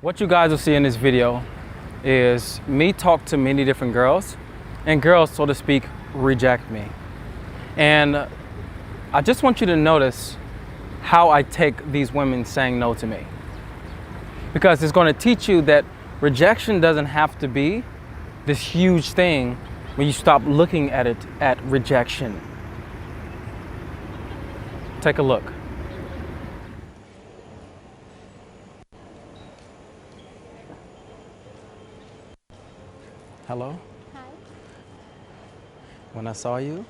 What you guys will see in this video is me talk to many different girls, and girls, so to speak, reject me. And I just want you to notice how I take these women saying no to me. Because it's going to teach you that rejection doesn't have to be this huge thing when you stop looking at it at rejection. Take a look. Hello? Hi. When I saw you,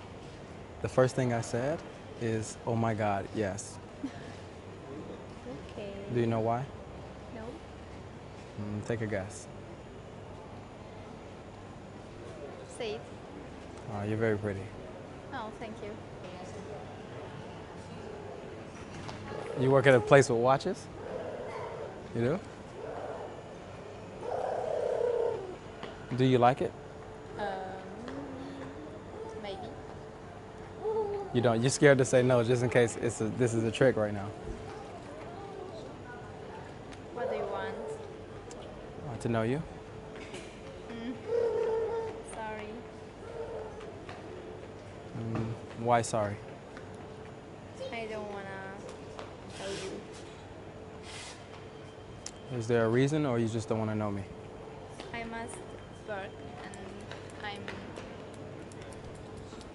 the first thing I said is, oh my God, yes. Okay. Do you know why? No. Take a guess. Say it. You're very pretty. Oh, thank you. You work at a place with watches? You do? Do you like it? Maybe. You don't? You're scared to say no just in case this is a trick right now. What do you want? To know you? Sorry. Why sorry? I don't wanna tell you. Is there a reason or you just don't want to know me? I must work and I'm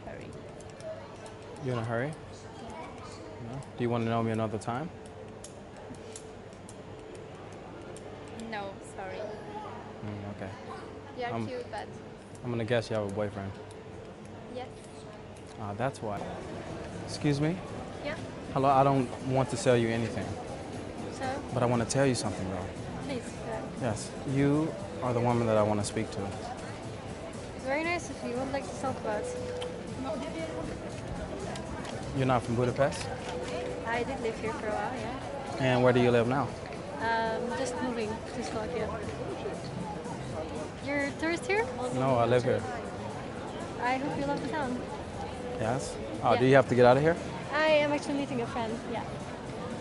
hurry. You in a hurry? No? Do you want to know me another time? No, sorry. Okay. You're cute, but I'm gonna guess you have a boyfriend. yes. That's why. Excuse me? Yeah. Hello, I don't want to sell you anything, So, but I want to tell you something though. please. Yes, you are the woman that I want to speak to. Very nice of you. What would like to talk about? You're not from Budapest? I did live here for a while, yeah. And where do you live now? Just moving to Slovakia. You're a tourist here? No, I live here. I hope you love the town. Yes? Yeah. Do you have to get out of here? I am actually meeting a friend, yeah.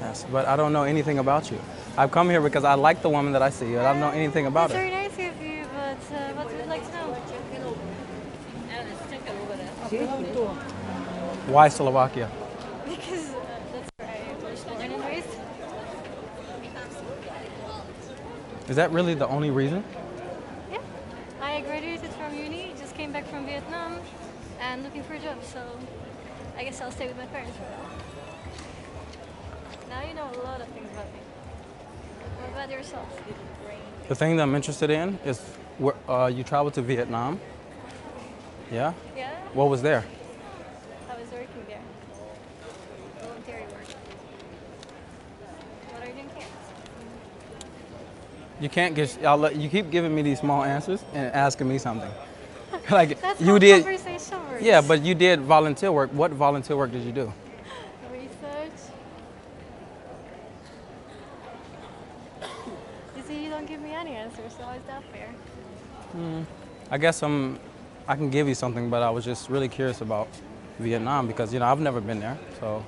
Yes, but I don't know anything about you. I've come here because I like the woman that I see, and I don't know anything about It's her. very nice of you, but what would you like to know? Why Slovakia? Because that's where I was born and raised. Is that really the only reason? Yeah. I graduated from uni, just came back from Vietnam, and looking for a job, so I guess I'll stay with my parents for a while. Now you know a lot of things about me. What about yourself? The thing that I'm interested in is you traveled to Vietnam. Yeah? Yeah? What was there? I was working there. Voluntary work. What are you doing here? You can't get. You keep giving me these small answers and asking me something. Like That's you how did. conversation works. Yeah, but you did volunteer work. What volunteer work did you do? Research. You see, you don't give me any answers, so is that fair? I guess I can give you something, but I was just really curious about Vietnam because I've never been there. So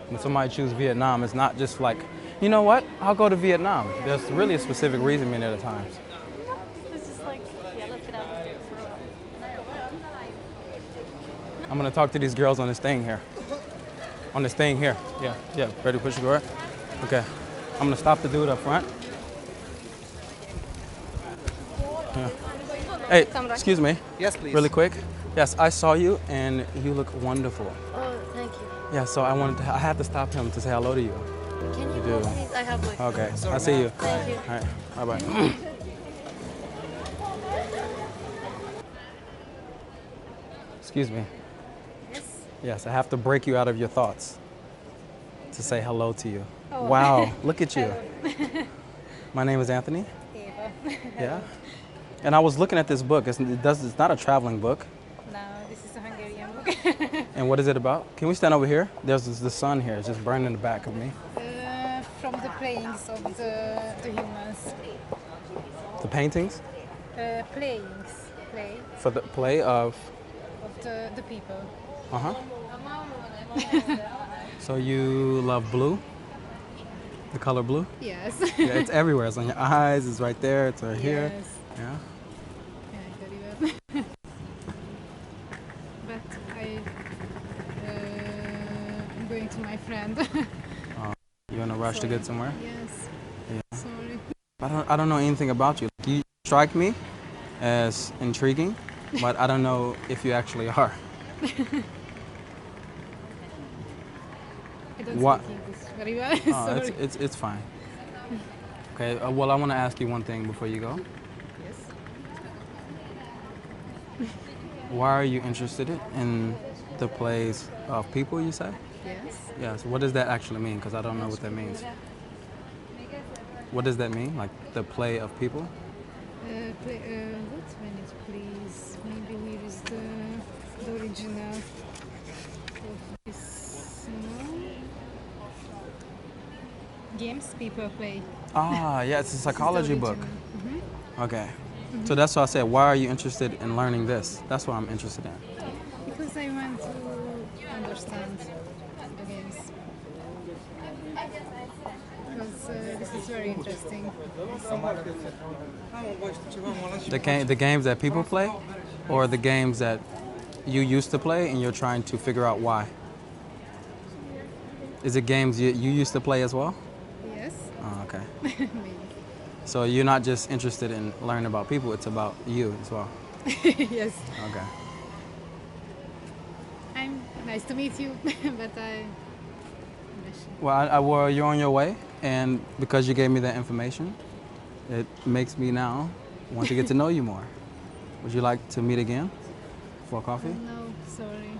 when somebody chooses Vietnam, it's not just like, you know what? I'll go to Vietnam. There's really a specific reason many of the times. It's just like, yeah, look it up for a while. I'm gonna talk to these girls on this thing here. On this thing here. Yeah. Ready to push the door? Okay. I'm gonna stop the dude up front. Yeah. Hey, excuse me. Yes, please. Really quick. Yes, I saw you and you look wonderful. Oh, thank you. Yeah, so I had to stop him to say hello to you. Can you do. please? I have my phone. Okay, I see you. Thank you. All right, bye-bye. Excuse me. Yes. Yes, I have to break you out of your thoughts to say hello to you. Oh. Wow, look at you. My name is Anthony. Eva. Yeah. And I was looking at this book. It's not a traveling book. No, this is a Hungarian book. And what is it about? Can we stand over here? There's the sun here. It's just burning in the back of me. From the playings of the humans. The paintings Playings. Play for the play of. of the people. Uh huh. So you love blue? The color blue? Yes. Yeah, it's everywhere. It's on your eyes, it's right there, it's right here. Yes. Yeah. Yeah, very well. But I'm going to my friend. You're in a rush to get somewhere? Yes. Yeah. Sorry. I don't know anything about you. You strike me as intriguing, but I don't know if you actually are. I don't What? speak English very well. Oh, Sorry. it's fine. Okay, well, I want to ask you one thing before you go. Yes. Why are you interested in the plays of people, you say? Yes. Yes. What does that actually mean? Because I don't know what that means. What does that mean? Like the play of people? Wait a minute, please. Maybe here is the original of this. No? Games people play. Ah, yeah, it's a psychology book. Mm-hmm. Okay. So that's why I said, why are you interested in learning this? That's what I'm interested in. Because I want to understand the games. Because this is very interesting. The games that people play, or the games that you used to play and you're trying to figure out why? Is it games you used to play as well? Yes. Oh, okay. Maybe. So you're not just interested in learning about people, it's about you as well. Yes. Okay. I'm nice to meet you, but Well, you're on your way, and because you gave me that information, it makes me now want to get to know you more. Would you like to meet again for coffee? No, sorry.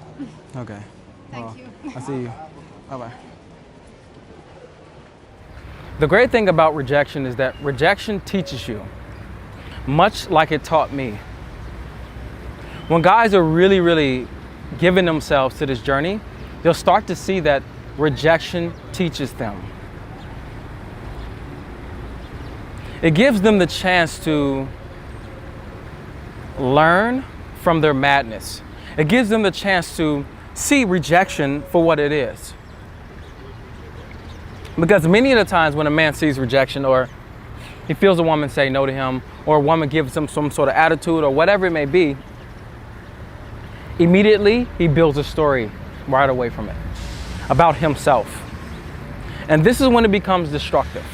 Okay. Thank you. I'll see you. Bye-bye. The great thing about rejection is that rejection teaches you, much like it taught me. When guys are really, really giving themselves to this journey, they'll start to see that rejection teaches them. It gives them the chance to learn from their madness. It gives them the chance to see rejection for what it is. Because many of the times when a man sees rejection, or he feels a woman say no to him, or a woman gives him some sort of attitude or whatever it may be, immediately he builds a story right away from it about himself. And this is when it becomes destructive.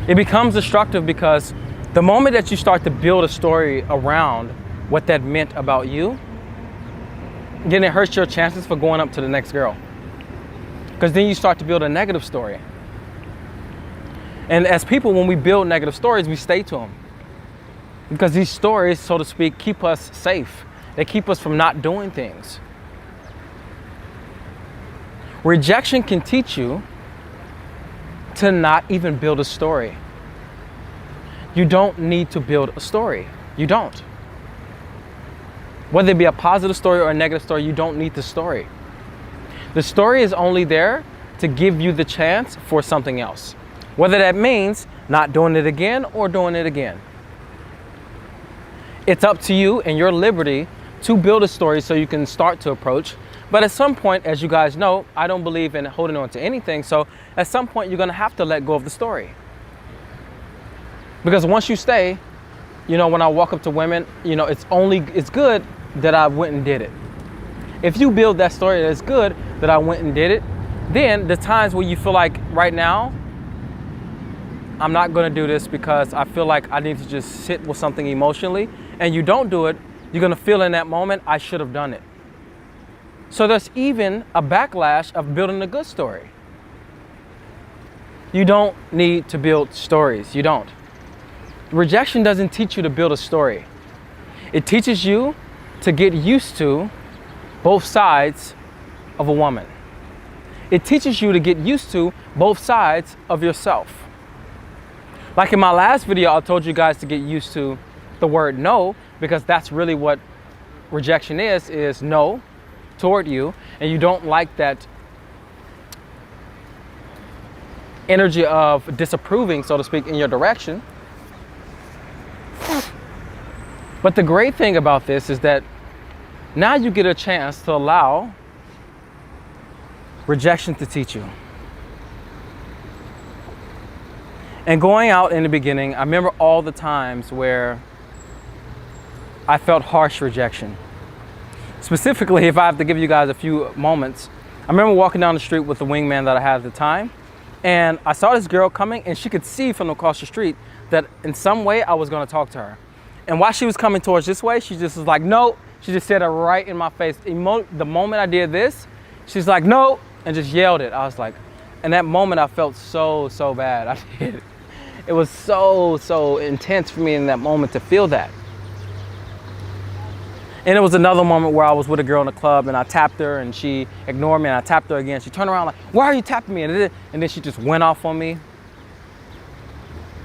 It becomes destructive because the moment that you start to build a story around what that meant about you, then it hurts your chances for going up to the next girl. Because then you start to build a negative story. And as people, when we build negative stories, we stay to them. Because these stories, so to speak, keep us safe. They keep us from not doing things. Rejection can teach you to not even build a story. You don't need to build a story. You don't. Whether it be a positive story or a negative story, you don't need the story. The story is only there to give you the chance for something else. Whether that means not doing it again or doing it again. It's up to you and your liberty to build a story so you can start to approach. But at some point, as you guys know, I don't believe in holding on to anything. So at some point, you're going to have to let go of the story. Because once you stay, you know, when I walk up to women, you know, it's good that I went and did it. If you build that story that it's good that I went and did it, then the times where you feel like right now, I'm not going to do this because I feel like I need to just sit with something emotionally, and you don't do it, you're going to feel in that moment, I should have done it. So there's even a backlash of building a good story. You don't need to build stories. You don't. Rejection doesn't teach you to build a story. It teaches you to get used to both sides of a woman. It teaches you to get used to both sides of yourself. Like in my last video, I told you guys to get used to the word no, because that's really what rejection is no toward you, and you don't like that energy of disapproving, so to speak, in your direction. But the great thing about this is that Now you get a chance to allow rejection to teach you. And going out in the beginning, I remember all the times where I felt harsh rejection. Specifically, if I have to give you guys a few moments, I remember walking down the street with the wingman that I had at the time, and I saw this girl coming, and she could see from across the street that in some way I was going to talk to her. And while she was coming towards this way, she just was like, no. She just said it right in my face. The moment I did this, she's like, no, and just yelled it. I was like, in that moment, I felt so bad. I did. It was so intense for me in that moment to feel that. And it was another moment where I was with a girl in the club and I tapped her and she ignored me, and I tapped her again. She turned around like, why are you tapping me? And then she just went off on me.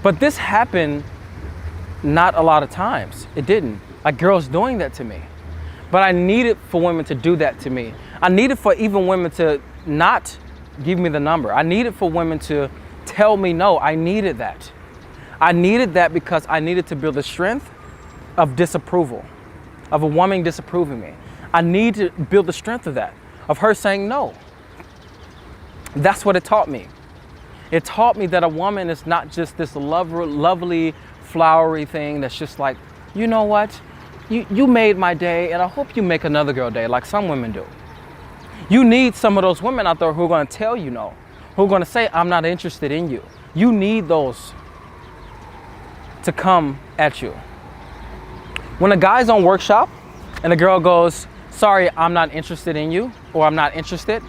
But this happened not a lot of times. It didn't. Like girls doing that to me. But I needed for women to do that to me. I needed for even women to not give me the number. I needed for women to tell me no. I needed that. I needed that because I needed to build the strength of disapproval, of a woman disapproving me. I need to build the strength of that, of her saying no. That's what it taught me. It taught me that a woman is not just this lovely, flowery thing that's just like, you know what? You made my day, and I hope you make another girl day like some women do. You need some of those women out there who are going to tell you no, who are going to say, I'm not interested in you. You need those to come at you. When a guy's on workshop and a girl goes, sorry, I'm not interested in you, or I'm not interested,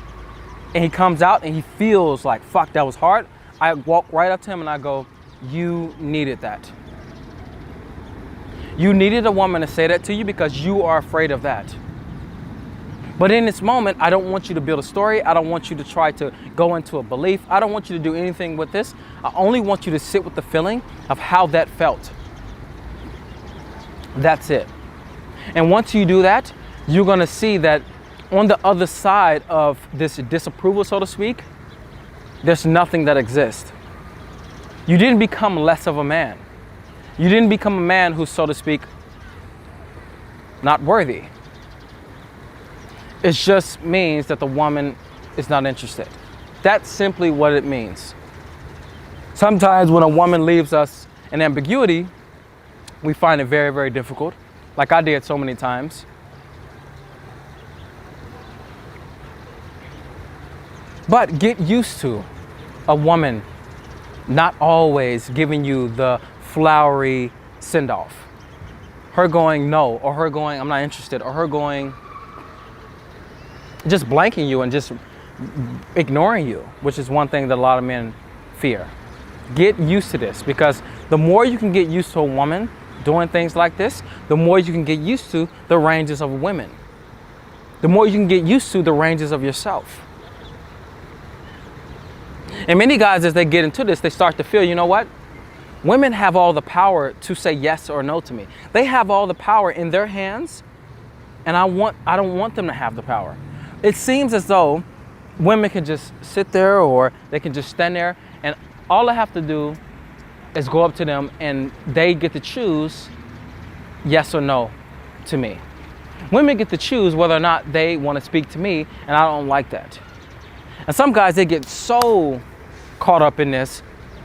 and he comes out and he feels like, fuck, that was hard, I walk right up to him and I go, you needed that. You needed a woman to say that to you because you are afraid of that. But in this moment, I don't want you to build a story. I don't want you to try to go into a belief. I don't want you to do anything with this. I only want you to sit with the feeling of how that felt. That's it. And once you do that, you're going to see that on the other side of this disapproval, so to speak, there's nothing that exists. You didn't become less of a man. You didn't become a man who's, so to speak, not worthy. It just means that the woman is not interested. That's simply what it means. Sometimes when a woman leaves us in ambiguity, we find it very difficult, like I did so many times. But get used to a woman not always giving you the flowery send-off. Her going no, or her going I'm not interested, or her going just blanking you and just ignoring you, which is one thing that a lot of men fear. Get used to this, because the more you can get used to a woman doing things like this, the more you can get used to the ranges of women. The more you can get used to the ranges of yourself. And many guys, as they get into this, they start to feel, you know what? Women have all the power to say yes or no to me. They have all the power in their hands, and I don't want them to have the power. It seems as though women can just sit there, or they can just stand there, and all I have to do is go up to them and they get to choose yes or no to me. Women get to choose whether or not they want to speak to me, and I don't like that. And some guys, they get so caught up in this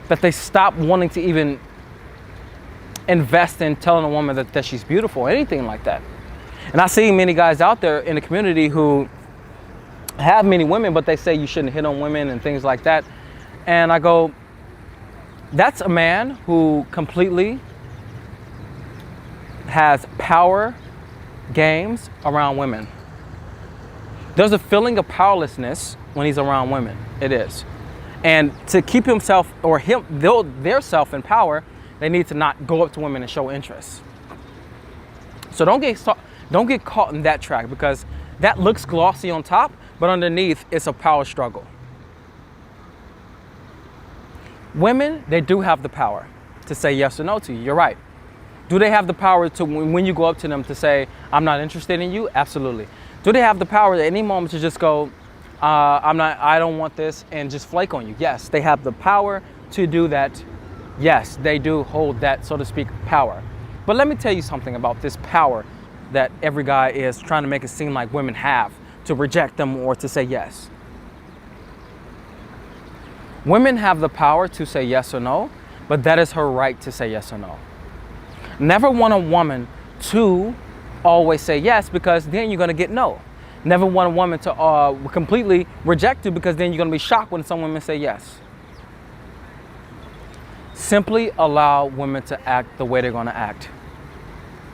that they stop wanting to even invest in telling a woman that she's beautiful or anything like that. And I see many guys out there in the community who have many women, but they say you shouldn't hit on women and things like that. And I go, that's a man who completely has power games around women. There's a feeling of powerlessness when he's around women. It is. And to keep himself or their self in power, they need to not go up to women and show interest. So don't get caught in that track, because that looks glossy on top, but underneath it's a power struggle. Women, they do have the power to say yes or no to you. You're right. Do they have the power to, when you go up to them, to say, I'm not interested in you? Absolutely. Do they have the power at any moment to just go, I don't want this, and just flake on you? Yes, they have the power to do that. Yes, they do hold that, so to speak, power. But let me tell you something about this power that every guy is trying to make it seem like women have to reject them or to say yes. Women have the power to say yes or no, but that is her right to say yes or no. Never want a woman to always say yes, because then you're going to get no. Never want a woman to completely reject you, because then you're going to be shocked when some women say yes. Simply allow women to act the way they're going to act.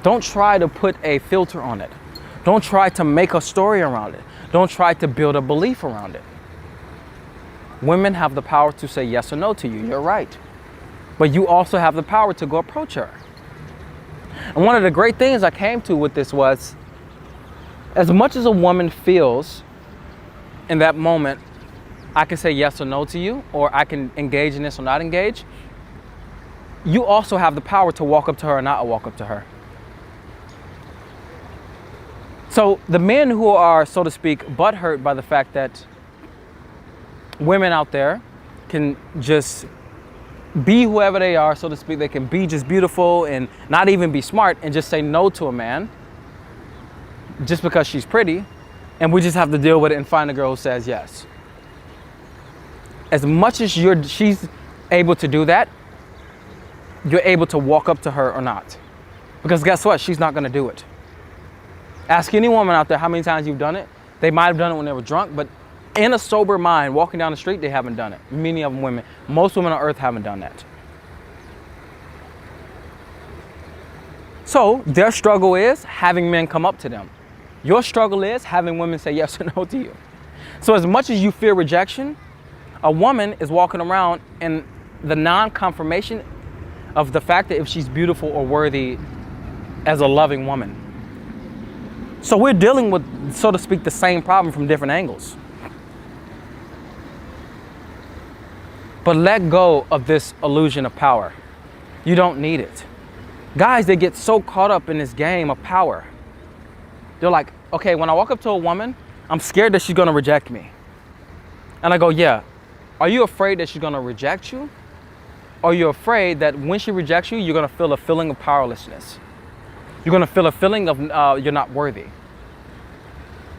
Don't try to put a filter on it. Don't try to make a story around it. Don't try to build a belief around it. Women have the power to say yes or no to you. You're right. But you also have the power to go approach her. And one of the great things I came to with this was, as much as a woman feels in that moment, I can say yes or no to you, or I can engage in this or not engage, you also have the power to walk up to her or not walk up to her. So the men who are, so to speak, butthurt by the fact that women out there can just be whoever they are, so to speak, they can be just beautiful and not even be smart and just say no to a man just because she's pretty, and we just have to deal with it and find a girl who says yes. As much as she's able to do that, you're able to walk up to her or not. Because guess what? She's not going to do it. Ask any woman out there how many times you've done it. They might have done it when they were drunk, but in a sober mind, walking down the street, they haven't done it. Many of them women, most women on earth haven't done that. So their struggle is having men come up to them. Your struggle is having women say yes or no to you. So as much as you fear rejection, a woman is walking around in the non-confirmation of the fact that if she's beautiful or worthy as a loving woman. So we're dealing with, so to speak, the same problem from different angles. But let go of this illusion of power. You don't need it. Guys, they get so caught up in this game of power. They're like, okay, when I walk up to a woman, I'm scared that she's gonna reject me. And I go, yeah. Are you afraid that she's gonna reject you? Or are you afraid that when she rejects you, you're gonna feel a feeling of powerlessness? You're gonna feel a feeling of you're not worthy.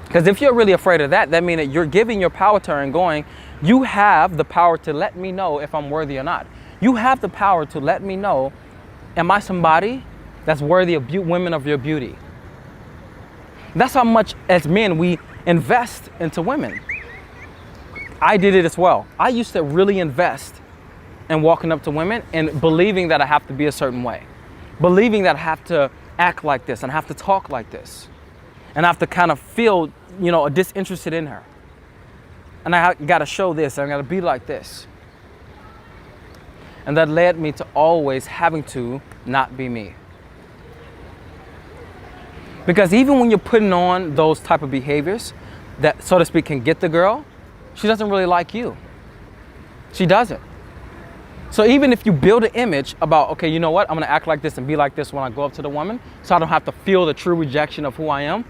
Because if you're really afraid of that, that means that you're giving your power to her and going, you have the power to let me know if I'm worthy or not. You have the power to let me know, am I somebody that's worthy of women of your beauty? That's how much as men we invest into women. I did it as well. I used to really invest in walking up to women and believing that I have to be a certain way. Believing that I have to act like this and I have to talk like this. And I have to kind of feel, disinterested in her. And I got to show this, I got to be like this. And that led me to always having to not be me. Because even when you're putting on those type of behaviors that, so to speak, can get the girl, she doesn't really like you. She doesn't. So even if you build an image about, okay, you know what, I'm going to act like this and be like this when I go up to the woman, so I don't have to feel the true rejection of who I am,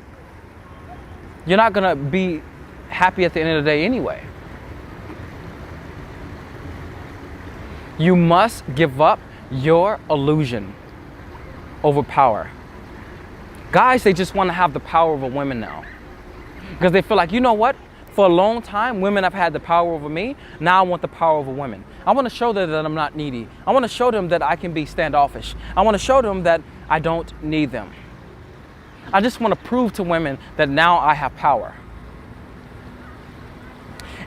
you're not going to be happy at the end of the day anyway. You must give up your illusion over power. Guys, they just want to have the power over women now. Because they feel like, you know what? For a long time, women have had the power over me. Now I want the power over women. I want to show them that I'm not needy. I want to show them that I can be standoffish. I want to show them that I don't need them. I just want to prove to women that now I have power.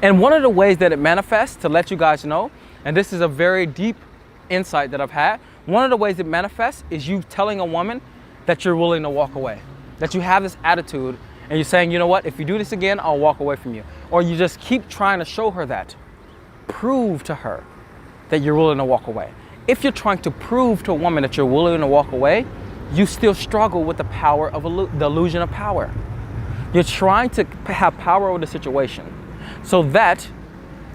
And one of the ways that it manifests, to let you guys know, and this is a very deep insight that I've had, one of the ways it manifests is you telling a woman that you're willing to walk away. That you have this attitude and you're saying, you know what, if you do this again, I'll walk away from you. Or you just keep trying to show her that. Prove to her that you're willing to walk away. If you're trying to prove to a woman that you're willing to walk away, you still struggle with the power of the illusion of power. You're trying to have power over the situation so that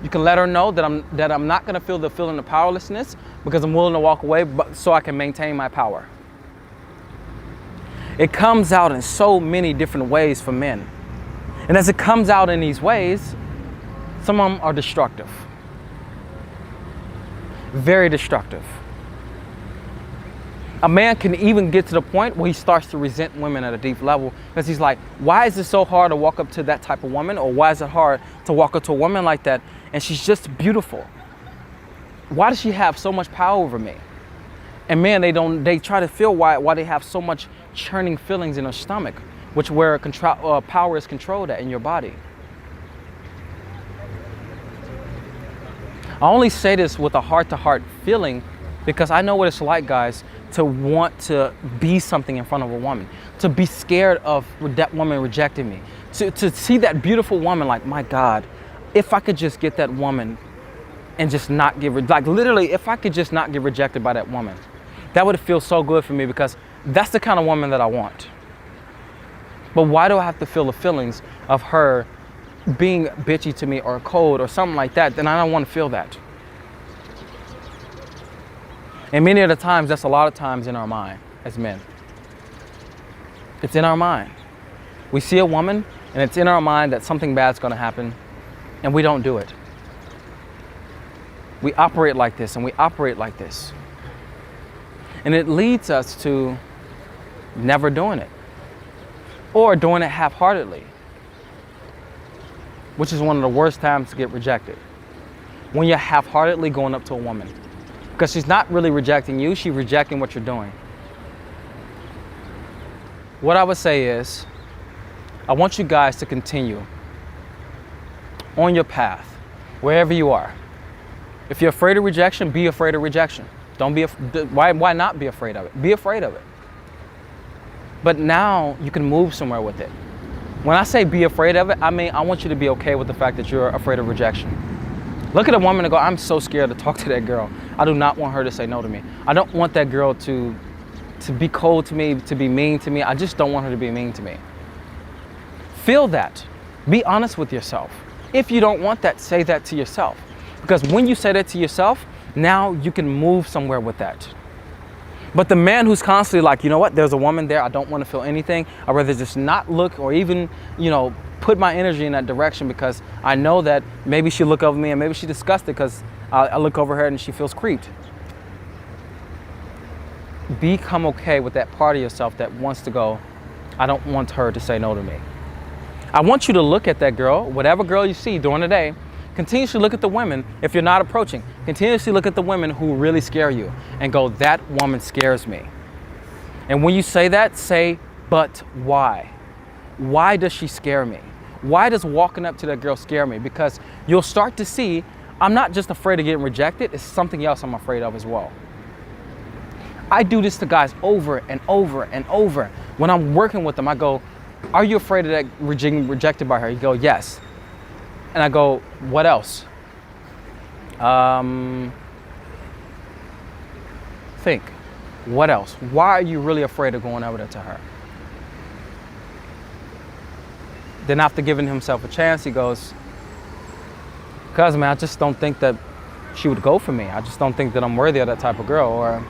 you can let her know that I'm not going to feel the feeling of powerlessness because I'm willing to walk away, but so I can maintain my power. It comes out in so many different ways for men. And as it comes out in these ways, some of them are destructive. Very destructive. A man can even get to the point where he starts to resent women at a deep level because he's like, why is it so hard to walk up to that type of woman? Or why is it hard to walk up to a woman like that and she's just beautiful? Why does she have so much power over me? And man, they try to feel why they have so much churning feelings in their stomach, which where power is controlled at in your body. I only say this with a heart-to-heart feeling because I know what it's like, guys, to want to be something in front of a woman, to be scared of that woman rejecting me, to see that beautiful woman like, my God, if I could just get that woman and just not get, like literally, if I could just not get rejected by that woman, that would feel so good for me because that's the kind of woman that I want. But why do I have to feel the feelings of her being bitchy to me or cold or something like that? Then I don't want to feel that. And many of the times, that's a lot of times in our mind as men. It's in our mind. We see a woman and it's in our mind that something bad's going to happen and we don't do it. We operate like this and we operate like this. And it leads us to never doing it or doing it half-heartedly, which is one of the worst times to get rejected. When you're half-heartedly going up to a woman. Because she's not really rejecting you, she's rejecting what you're doing. What I would say is, I want you guys to continue on your path, wherever you are. If you're afraid of rejection, be afraid of rejection. Don't be, why not be afraid of it? Be afraid of it. But now you can move somewhere with it. When I say be afraid of it, I mean, I want you to be okay with the fact that you're afraid of rejection. Look at a woman and go, I'm so scared to talk to that girl. I do not want her to say no to me. I don't want that girl to be cold to me, to be mean to me. I just don't want her to be mean to me. Feel that. Be honest with yourself. If you don't want that, say that to yourself. Because when you say that to yourself, now you can move somewhere with that. But the man who's constantly like, you know what, there's a woman there, I don't want to feel anything. I'd rather just not look or even, put my energy in that direction because I know that maybe she'll look over me and maybe she's disgusted because I look over her and she feels creeped. Become okay with that part of yourself that wants to go, I don't want her to say no to me. I want you to look at that girl, whatever girl you see during the day, continuously look at the women, if you're not approaching, continuously look at the women who really scare you and go, that woman scares me. And when you say that, say, but why? Why does she scare me? Why does walking up to that girl scare me? Because you'll start to see, I'm not just afraid of getting rejected, it's something else I'm afraid of as well. I do this to guys over and over and over. When I'm working with them, I go, are you afraid of that being rejected by her? You go, yes. And I go, what else? Think, what else? Why are you really afraid of going over there to her? Then after giving himself a chance, he goes, because man, I just don't think that she would go for me. I just don't think that I'm worthy of that type of girl. Or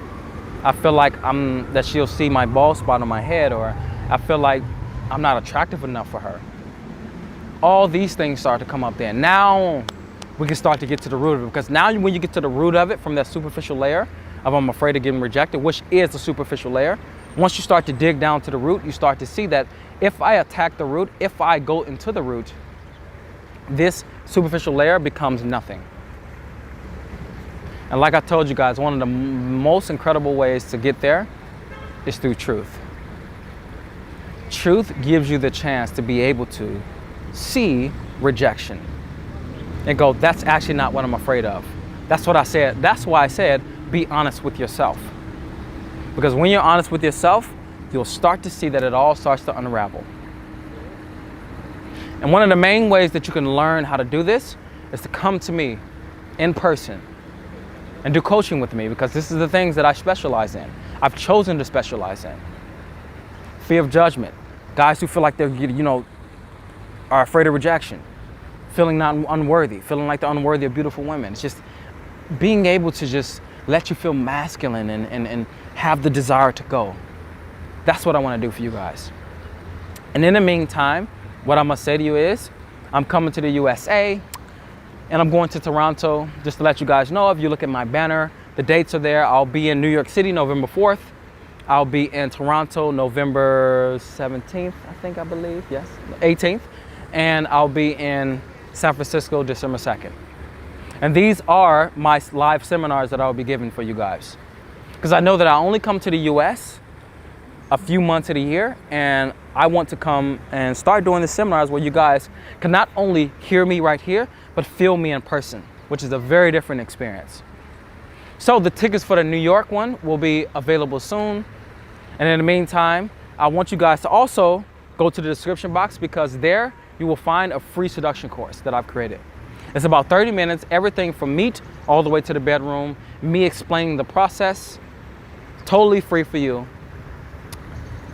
I feel like that she'll see my bald spot on my head. Or I feel like I'm not attractive enough for her. All these things start to come up there. Now we can start to get to the root of it. Because now when you get to the root of it, from that superficial layer of I'm afraid of getting rejected, which is the superficial layer, once you start to dig down to the root, you start to see that if I attack the root, if I go into the root, this superficial layer becomes nothing. And like I told you guys, one of the most incredible ways to get there is through truth. Truth gives you the chance to be able to see rejection and go, that's actually not what I'm afraid of. That's what I said. That's why I said, be honest with yourself. Because when you're honest with yourself, you'll start to see that it all starts to unravel. And one of the main ways that you can learn how to do this is to come to me in person and do coaching with me, because this is the things that I specialize in. I've chosen to specialize in. Fear of judgment. Guys who feel like they're, are afraid of rejection. Feeling not unworthy. Feeling like they're unworthy of beautiful women. It's just being able to just let you feel masculine and have the desire to go. That's what I want to do for you guys. And in the meantime, what I'm going to say to you is, I'm coming to the USA and I'm going to Toronto. Just to let you guys know, if you look at my banner, the dates are there. I'll be in New York City, November 4th. I'll be in Toronto November 17th, I believe, yes, 18th. And I'll be in San Francisco December 2nd. And these are my live seminars that I'll be giving for you guys. Because I know that I only come to the US a few months of the year, and I want to come and start doing the seminars where you guys can not only hear me right here, but feel me in person, which is a very different experience. So the tickets for the New York one will be available soon. And in the meantime, I want you guys to also go to the description box, because there you will find a free seduction course that I've created. It's about 30 minutes, everything from meet all the way to the bedroom, me explaining the process, totally free for you.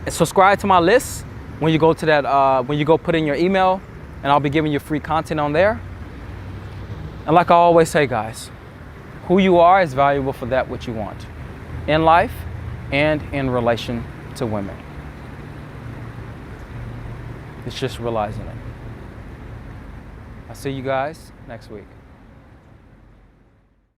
And subscribe to my list when you go to that, when you go put in your email, and I'll be giving you free content on there. And like I always say, guys, who you are is valuable for that which you want in life and in relation to women. It's just realizing it. I'll see you guys next week.